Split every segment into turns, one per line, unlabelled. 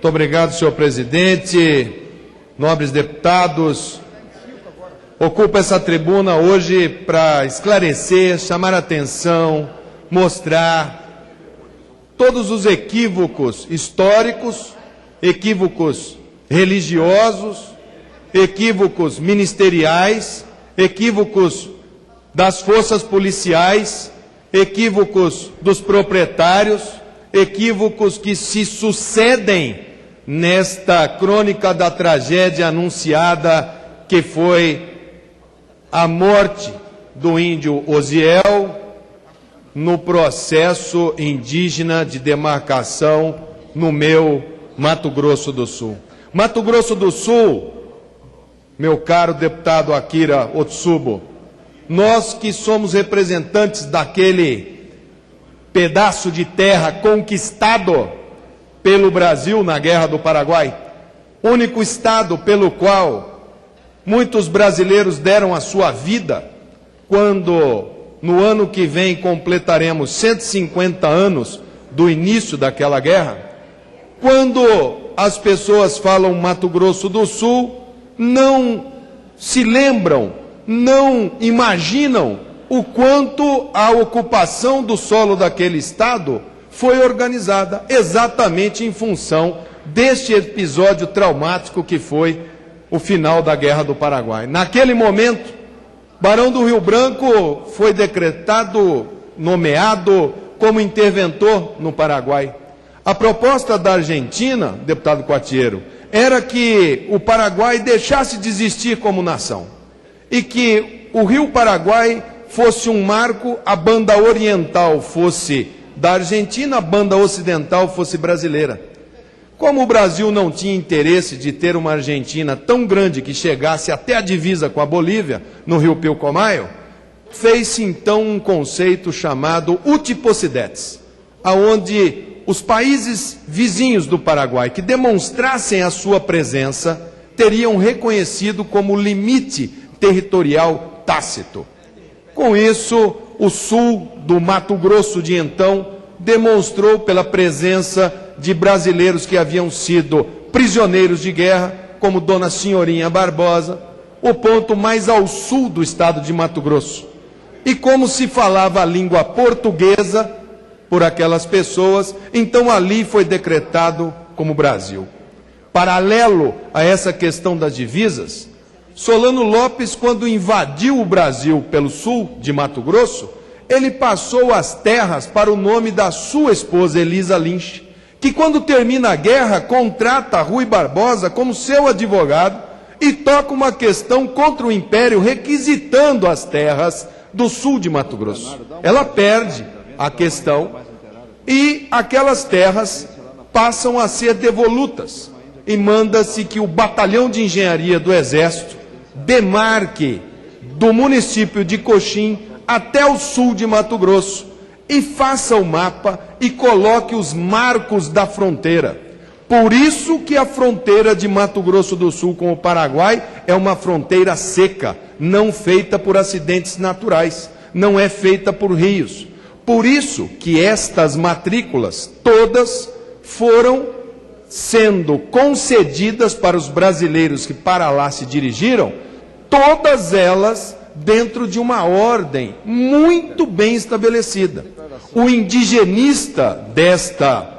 Muito obrigado, senhor presidente, nobres deputados. Ocupo essa tribuna hoje para esclarecer, chamar a atenção, mostrar todos os equívocos históricos, equívocos religiosos, equívocos ministeriais, equívocos das forças policiais, equívocos dos proprietários, equívocos que se sucedem nesta crônica da tragédia anunciada, que foi a morte do índio Osiel no processo indígena de demarcação no meu Mato Grosso do Sul. Mato Grosso do Sul, meu caro deputado Akira Otsubo, nós que somos representantes daquele pedaço de terra conquistado pelo Brasil na Guerra do Paraguai, único estado pelo qual muitos brasileiros deram a sua vida, quando no ano que vem completaremos 150 anos do início daquela guerra. Quando as pessoas falam Mato Grosso do Sul, não se lembram, não imaginam o quanto a ocupação do solo daquele estado foi organizada exatamente em função deste episódio traumático que foi o final da Guerra do Paraguai. Naquele momento, Barão do Rio Branco foi decretado, nomeado como interventor no Paraguai. A proposta da Argentina, deputado Quartiero, era que o Paraguai deixasse de existir como nação e que o Rio Paraguai fosse um marco, a banda oriental fosse da Argentina, a banda ocidental fosse brasileira. Como o Brasil não tinha interesse de ter uma Argentina tão grande que chegasse até a divisa com a Bolívia, no Rio Pilcomayo, fez-se então um conceito chamado Utiposidetes, aonde os países vizinhos do Paraguai que demonstrassem a sua presença teriam reconhecido como limite territorial tácito. Com isso, o sul do Mato Grosso de então demonstrou pela presença de brasileiros que haviam sido prisioneiros de guerra, como Dona Senhorinha Barbosa, o ponto mais ao sul do estado de Mato Grosso. E como se falava a língua portuguesa por aquelas pessoas, então ali foi decretado como Brasil. Paralelo a essa questão das divisas, Solano Lopes, quando invadiu o Brasil pelo sul de Mato Grosso, ele passou as terras para o nome da sua esposa, Elisa Lynch, que quando termina a guerra, contrata Rui Barbosa como seu advogado e toca uma questão contra o Império, requisitando as terras do sul de Mato Grosso. Ela perde a questão e aquelas terras passam a ser devolutas. E manda-se que o Batalhão de Engenharia do Exército demarque do município de Coxim até o sul de Mato Grosso e faça o mapa e coloque os marcos da fronteira. Por isso que a fronteira de Mato Grosso do Sul com o Paraguai é uma fronteira seca, não feita por acidentes naturais, não é feita por rios. Por isso que estas matrículas todas foram sendo concedidas para os brasileiros que para lá se dirigiram, todas elas dentro de uma ordem muito bem estabelecida. O indigenista desta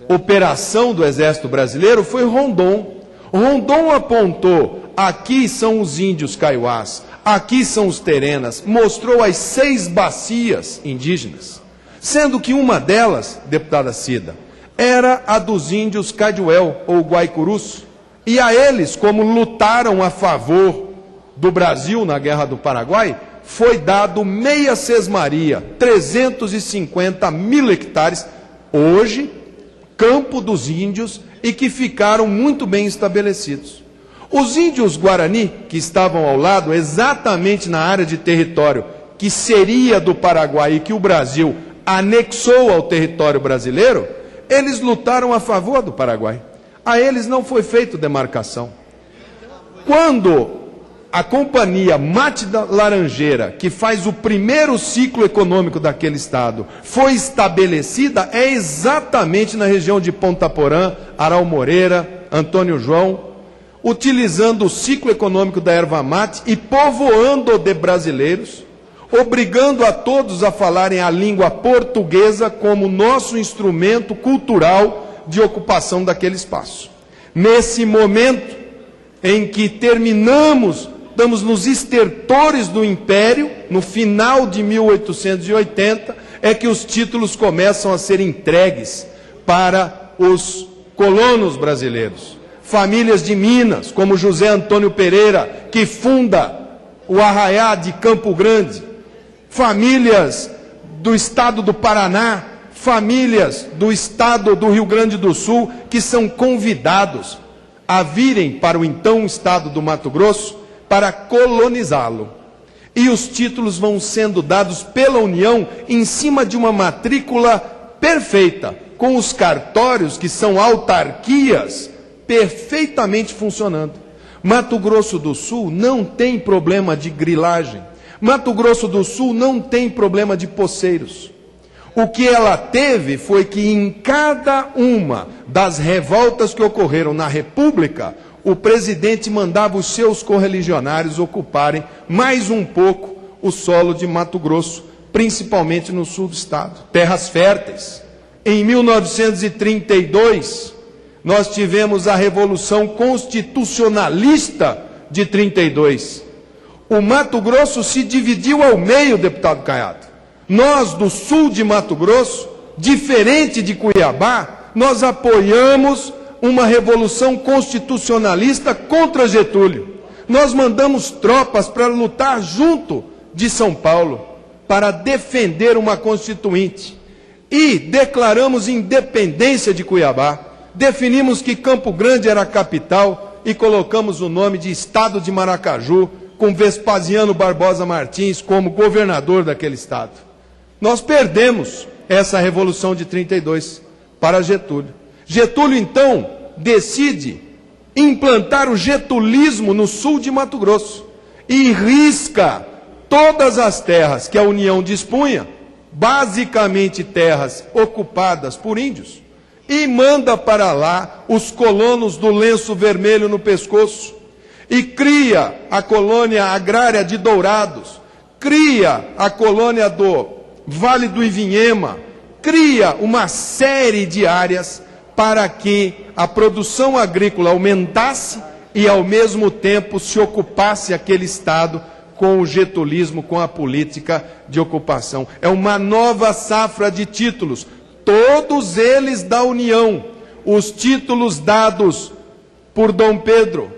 operação do Exército Brasileiro foi Rondon. Rondon apontou, aqui são os índios caiuás, aqui são os terenas, mostrou as 6 bacias indígenas, sendo que uma delas, deputada Cida, era a dos índios Caduel ou Guaicurus, e a eles, como lutaram a favor do Brasil na Guerra do Paraguai, foi dado meia sesmaria, 350 mil hectares, hoje, campo dos índios, e que ficaram muito bem estabelecidos. Os índios Guarani, que estavam ao lado, exatamente na área de território que seria do Paraguai e que o Brasil anexou ao território brasileiro, eles lutaram a favor do Paraguai. A eles não foi feita demarcação. Quando a companhia Mate da Laranjeira, que faz o primeiro ciclo econômico daquele estado, foi estabelecida é exatamente na região de Ponta Porã, Aral Moreira, Antônio João, utilizando o ciclo econômico da erva mate e povoando de brasileiros, obrigando a todos a falarem a língua portuguesa como nosso instrumento cultural de ocupação daquele espaço. Nesse momento em que estamos nos estertores do Império, no final de 1880, é que os títulos começam a ser entregues para os colonos brasileiros. Famílias de Minas, como José Antônio Pereira, que funda o Arraiá de Campo Grande, famílias do estado do Paraná, famílias do estado do Rio Grande do Sul, que são convidados a virem para o então estado do Mato Grosso para colonizá-lo. E os títulos vão sendo dados pela União em cima de uma matrícula perfeita, com os cartórios, que são autarquias, perfeitamente funcionando. Mato Grosso do Sul não tem problema de grilagem. Mato Grosso do Sul não tem problema de poceiros. O que ela teve foi que em cada uma das revoltas que ocorreram na República, o presidente mandava os seus correligionários ocuparem mais um pouco o solo de Mato Grosso, principalmente no sul do estado. Terras férteis. Em 1932, nós tivemos a Revolução Constitucionalista de 32. O Mato Grosso se dividiu ao meio, deputado Caiado. Nós, do sul de Mato Grosso, diferente de Cuiabá, nós apoiamos uma revolução constitucionalista contra Getúlio. Nós mandamos tropas para lutar junto de São Paulo, para defender uma constituinte. E declaramos independência de Cuiabá. Definimos que Campo Grande era a capital e colocamos o nome de Estado de Maracaju, com Vespasiano Barbosa Martins como governador daquele estado. Nós perdemos essa Revolução de 32 para Getúlio. Getúlio, então, decide implantar o getulismo no sul de Mato Grosso e risca todas as terras que a União dispunha, basicamente terras ocupadas por índios, e manda para lá os colonos do lenço vermelho no pescoço, e cria a colônia agrária de Dourados, cria a colônia do Vale do Ivinhema, cria uma série de áreas para que a produção agrícola aumentasse e, ao mesmo tempo, se ocupasse aquele estado com o getulismo, com a política de ocupação. É uma nova safra de títulos, todos eles da União. Os títulos dados por Dom Pedro,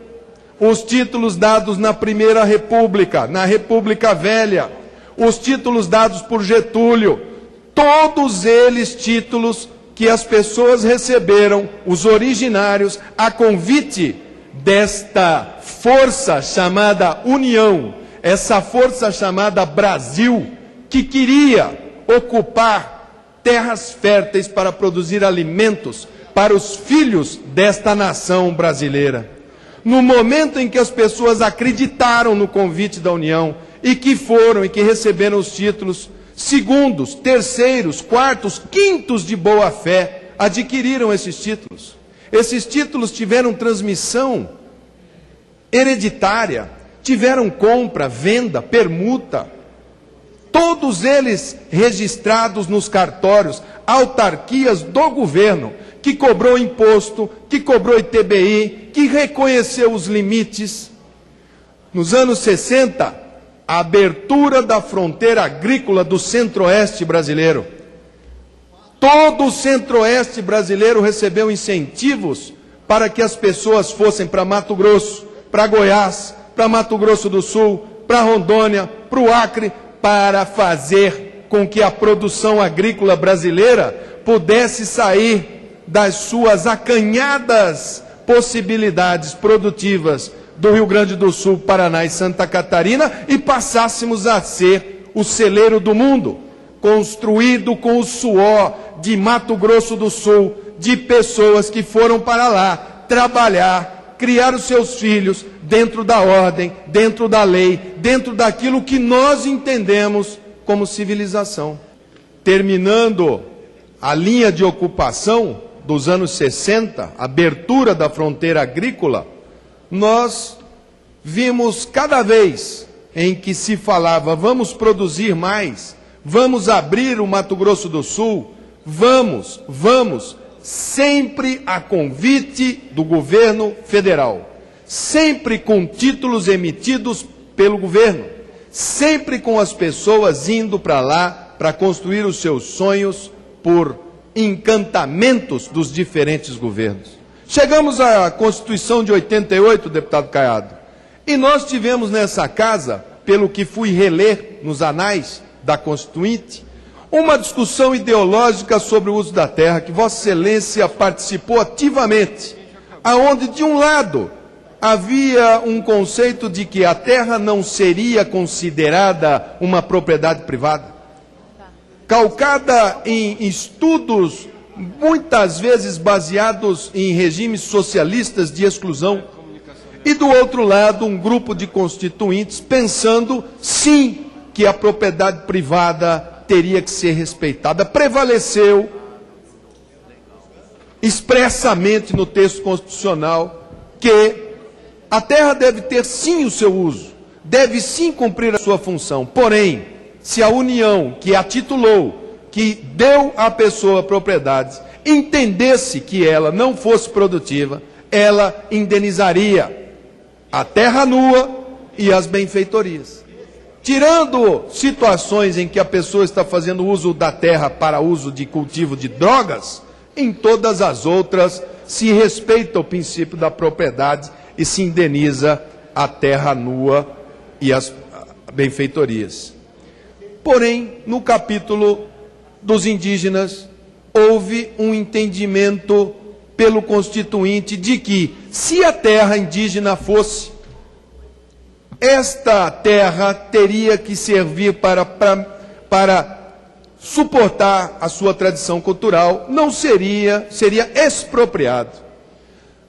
os títulos dados na Primeira República, na República Velha, os títulos dados por Getúlio, todos eles títulos que as pessoas receberam, os originários, a convite desta força chamada União, essa força chamada Brasil, que queria ocupar terras férteis para produzir alimentos para os filhos desta nação brasileira. No momento em que as pessoas acreditaram no convite da União e que foram e que receberam os títulos, segundos, terceiros, quartos, quintos de boa fé adquiriram esses títulos. Esses títulos tiveram transmissão hereditária, tiveram compra, venda, permuta, todos eles registrados nos cartórios, autarquias do governo, que cobrou imposto, que cobrou ITBI, que reconheceu os limites. Nos anos 60, a abertura da fronteira agrícola do centro-oeste brasileiro. Todo o centro-oeste brasileiro recebeu incentivos para que as pessoas fossem para Mato Grosso, para Goiás, para Mato Grosso do Sul, para Rondônia, para o Acre, para fazer com que a produção agrícola brasileira pudesse sair das suas acanhadas possibilidades produtivas do Rio Grande do Sul, Paraná e Santa Catarina e passássemos a ser o celeiro do mundo, construído com o suor de Mato Grosso do Sul, de pessoas que foram para lá trabalhar criar os seus filhos dentro da ordem, dentro da lei, dentro daquilo que nós entendemos como civilização. Terminando a linha de ocupação dos anos 60, abertura da fronteira agrícola, nós vimos cada vez em que se falava, vamos produzir mais, vamos abrir o Mato Grosso do Sul, vamos, sempre a convite do governo federal, sempre com títulos emitidos pelo governo, sempre com as pessoas indo para lá para construir os seus sonhos por encantamentos dos diferentes governos. Chegamos à Constituição de 88, deputado Caiado, e nós tivemos nessa casa, pelo que fui reler nos anais da Constituinte, uma discussão ideológica sobre o uso da terra, que Vossa Excelência participou ativamente, aonde, de um lado, havia um conceito de que a terra não seria considerada uma propriedade privada, calcada em estudos, muitas vezes baseados em regimes socialistas de exclusão, e do outro lado, um grupo de constituintes pensando, sim, que a propriedade privada teria que ser respeitada. Prevaleceu expressamente no texto constitucional que a terra deve ter sim o seu uso, deve sim cumprir a sua função. Porém, se a União que a titulou, que deu à pessoa a propriedade, entendesse que ela não fosse produtiva, ela indenizaria a terra nua e as benfeitorias. Tirando situações em que a pessoa está fazendo uso da terra para uso de cultivo de drogas, em todas as outras se respeita o princípio da propriedade e se indeniza a terra nua e as benfeitorias. Porém, no capítulo dos indígenas, houve um entendimento pelo Constituinte de que, se a terra indígena fosse, esta terra teria que servir para suportar a sua tradição cultural, não seria expropriado.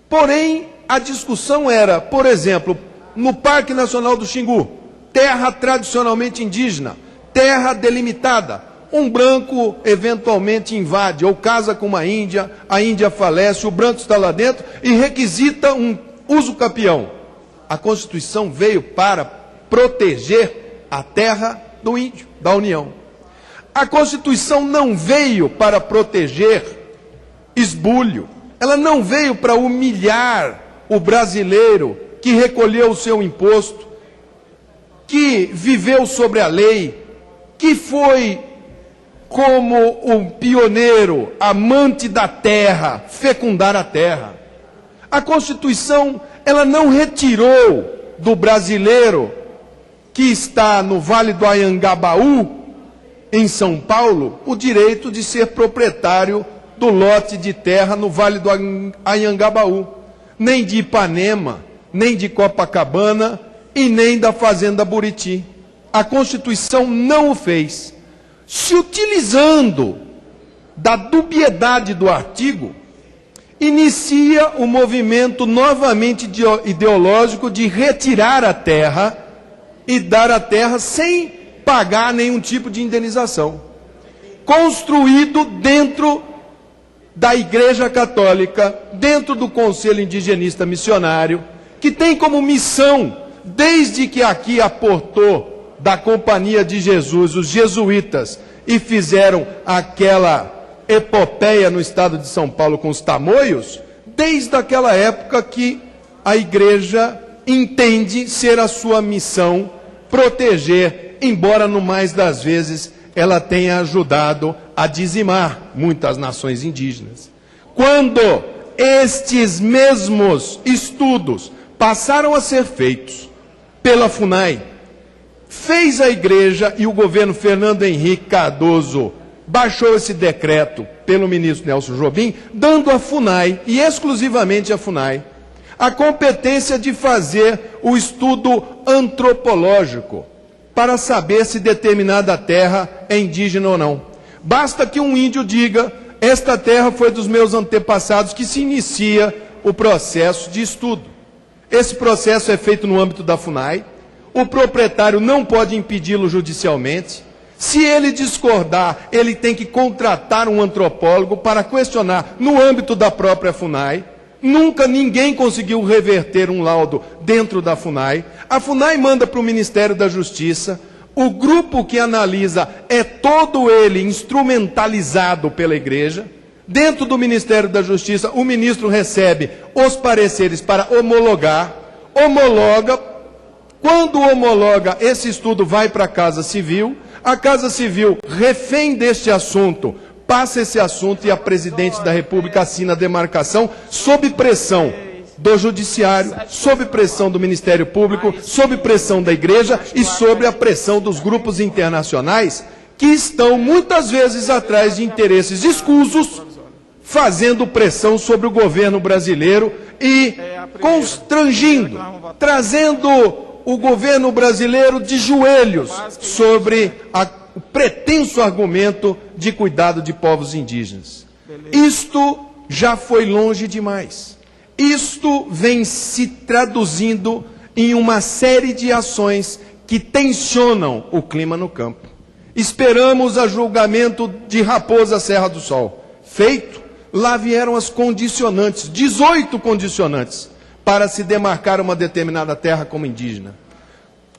Porém, a discussão era, por exemplo, no Parque Nacional do Xingu, terra tradicionalmente indígena, terra delimitada, um branco eventualmente invade ou casa com uma índia, a índia falece, o branco está lá dentro e requisita um uso capião. A Constituição veio para proteger a terra do índio, da União. A Constituição não veio para proteger esbulho, ela não veio para humilhar o brasileiro que recolheu o seu imposto, que viveu sobre a lei, que foi como um pioneiro, amante da terra, fecundar a terra. A Constituição, ela não retirou do brasileiro que está no Vale do Anhangabaú, em São Paulo, o direito de ser proprietário do lote de terra no Vale do Anhangabaú, nem de Ipanema, nem de Copacabana e nem da Fazenda Buriti. A Constituição não o fez. Se utilizando da dubiedade do artigo, inicia o movimento novamente ideológico de retirar a terra e dar a terra sem pagar nenhum tipo de indenização. Construído dentro da Igreja Católica, dentro do Conselho Indigenista Missionário, que tem como missão, desde que aqui aportou da Companhia de Jesus, os jesuítas, e fizeram aquela epopeia no estado de São Paulo com os tamoios, desde aquela época que a igreja entende ser a sua missão proteger, embora no mais das vezes ela tenha ajudado a dizimar muitas nações indígenas. Quando estes mesmos estudos passaram a ser feitos pela FUNAI, fez a igreja e o governo Fernando Henrique Cardoso baixou esse decreto pelo ministro Nelson Jobim, dando à FUNAI, e exclusivamente à FUNAI, a competência de fazer o estudo antropológico para saber se determinada terra é indígena ou não. Basta que um índio diga, esta terra foi dos meus antepassados, que se inicia o processo de estudo. Esse processo é feito no âmbito da FUNAI. O proprietário não pode impedi-lo judicialmente. Se ele discordar, ele tem que contratar um antropólogo para questionar no âmbito da própria FUNAI. Nunca ninguém conseguiu reverter um laudo dentro da FUNAI. A FUNAI manda para o Ministério da Justiça. O grupo que analisa é todo ele instrumentalizado pela igreja. Dentro do Ministério da Justiça, o ministro recebe os pareceres para homologar, homologa. Quando homologa, esse estudo vai para a Casa Civil. A Casa Civil, refém deste assunto, passa esse assunto e a Presidente da República assina a demarcação sob pressão do Judiciário, sob pressão do Ministério Público, sob pressão da Igreja e sob a pressão dos grupos internacionais que estão muitas vezes atrás de interesses escusos, fazendo pressão sobre o governo brasileiro e constrangindo, trazendo o governo brasileiro de joelhos sobre o pretenso argumento de cuidado de povos indígenas. Isto já foi longe demais. Isto vem se traduzindo em uma série de ações que tensionam o clima no campo. Esperamos a julgamento de Raposa Serra do Sol. Feito, lá vieram as condicionantes, 18 condicionantes, para se demarcar uma determinada terra como indígena.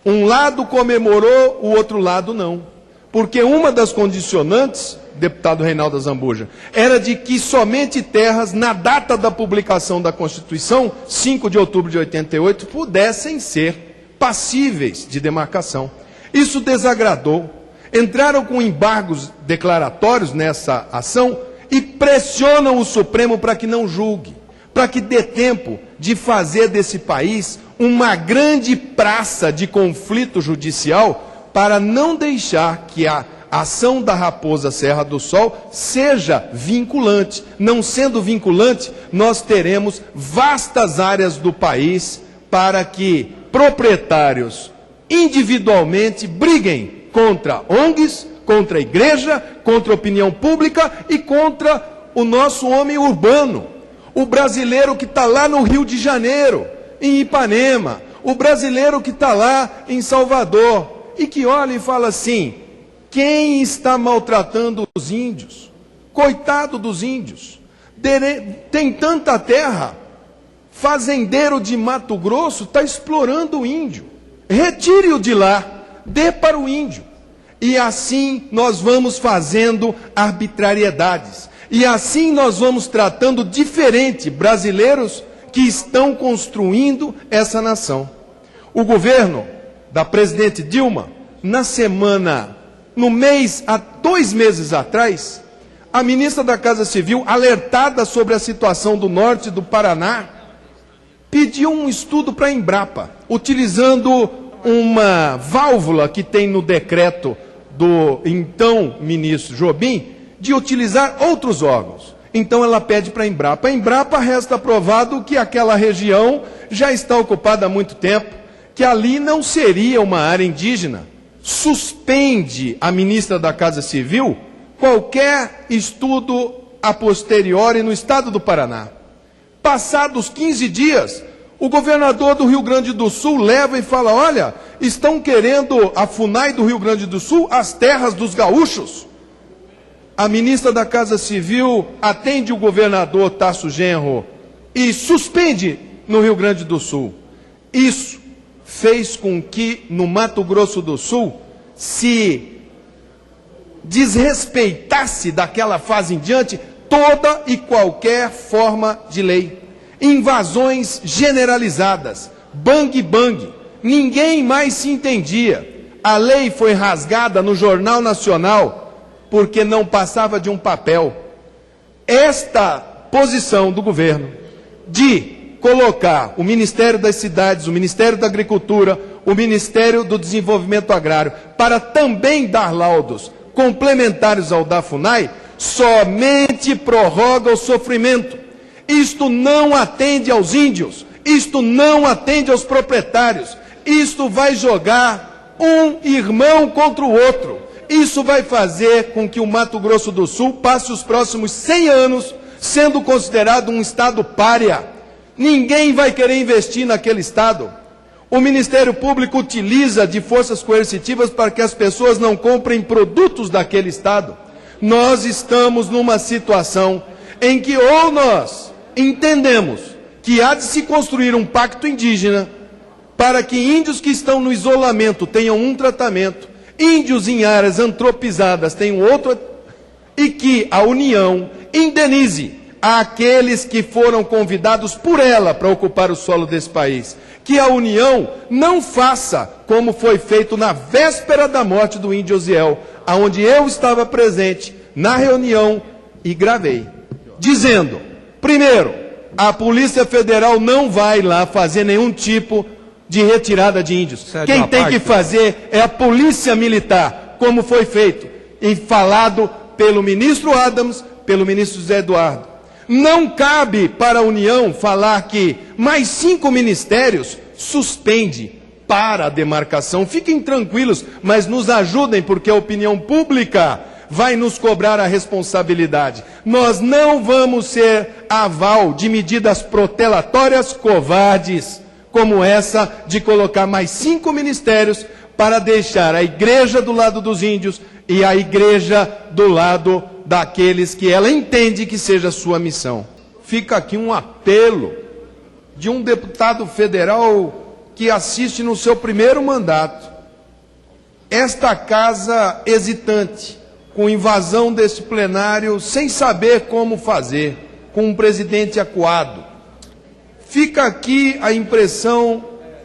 Um lado comemorou, o outro lado não. Porque uma das condicionantes, deputado Reinaldo Azambuja, era de que somente terras, na data da publicação da Constituição, 5 de outubro de 88, pudessem ser passíveis de demarcação. Isso desagradou. Entraram com embargos declaratórios nessa ação e pressionam o Supremo para que não julgue, para que dê tempo de fazer desse país uma grande praça de conflito judicial, para não deixar que a ação da Raposa Serra do Sol seja vinculante. Não sendo vinculante, nós teremos vastas áreas do país para que proprietários individualmente briguem contra ONGs, contra a igreja, contra a opinião pública e contra o nosso homem urbano. O brasileiro que está lá no Rio de Janeiro, em Ipanema, o brasileiro que está lá em Salvador, e que olha e fala assim: quem está maltratando os índios? Coitado dos índios. Tem tanta terra, fazendeiro de Mato Grosso está explorando o índio. Retire-o de lá, dê para o índio. E assim nós vamos fazendo arbitrariedades. E assim nós vamos tratando diferente brasileiros que estão construindo essa nação. O governo da presidente Dilma, há 2 meses atrás, a ministra da Casa Civil, alertada sobre a situação do norte do Paraná, pediu um estudo para a Embrapa, utilizando uma válvula que tem no decreto do então ministro Jobim, de utilizar outros órgãos. Então ela pede para a Embrapa. A Embrapa resta provado que aquela região já está ocupada há muito tempo, que ali não seria uma área indígena. Suspende a ministra da Casa Civil qualquer estudo a posteriori no estado do Paraná. Passados 15 dias, o governador do Rio Grande do Sul leva e fala: olha, estão querendo a FUNAI do Rio Grande do Sul as terras dos gaúchos. A ministra da Casa Civil atende o governador Tasso Genro e suspende no Rio Grande do Sul. Isso fez com que no Mato Grosso do Sul se desrespeitasse daquela fase em diante toda e qualquer forma de lei. Invasões generalizadas, bang-bang, ninguém mais se entendia. A lei foi rasgada no Jornal Nacional porque não passava de um papel. Esta posição do governo de colocar o Ministério das Cidades, o Ministério da Agricultura, o Ministério do Desenvolvimento Agrário, para também dar laudos complementares ao da FUNAI, somente prorroga o sofrimento. Isto não atende aos índios, isto não atende aos proprietários, isto vai jogar um irmão contra o outro. Isso vai fazer com que o Mato Grosso do Sul passe os próximos 100 anos sendo considerado um estado pária, Ninguém vai querer investir naquele estado. O Ministério Público utiliza de forças coercitivas para que as pessoas não comprem produtos daquele estado. Nós estamos numa situação em que ou nós entendemos que há de se construir um pacto indígena para que índios que estão no isolamento tenham um tratamento, índios em áreas antropizadas tenham outro, e que a União indenize aqueles que foram convidados por ela para ocupar o solo desse país. Que a União não faça como foi feito na véspera da morte do índio Osiel, aonde eu estava presente na reunião e gravei, dizendo, primeiro, a Polícia Federal não vai lá fazer nenhum tipo de retirada de índios. Quem tem que fazer é a Polícia Militar, como foi feito e falado pelo ministro Adams, pelo ministro José Eduardo. Não cabe para a União falar que mais 5 ministérios suspende para a demarcação. Fiquem tranquilos, mas nos ajudem, porque a opinião pública vai nos cobrar a responsabilidade. Nós não vamos ser aval de medidas protelatórias covardes, como essa de colocar mais 5 ministérios para deixar a igreja do lado dos índios e a igreja do lado daqueles que ela entende que seja sua missão. Fica aqui um apelo de um deputado federal que assiste no seu primeiro mandato. Esta casa hesitante, com invasão desse plenário, sem saber como fazer, com um presidente acuado. Fica aqui a impressão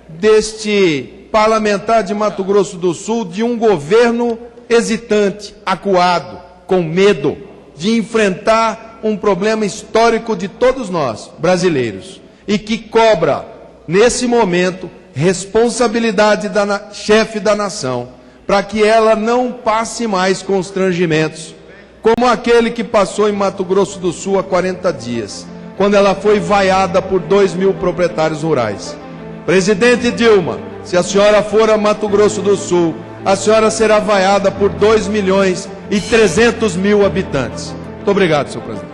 deste parlamentar de Mato Grosso do Sul de um governo hesitante, acuado, com medo de enfrentar um problema histórico de todos nós, brasileiros, e que cobra, nesse momento, responsabilidade da chefe da nação, para que ela não passe mais constrangimentos, como aquele que passou em Mato Grosso do Sul há 40 dias, quando ela foi vaiada por 2.000 proprietários rurais. Presidente Dilma, se a senhora for a Mato Grosso do Sul, a senhora será vaiada por 2.300.000 habitantes. Muito obrigado, senhor presidente.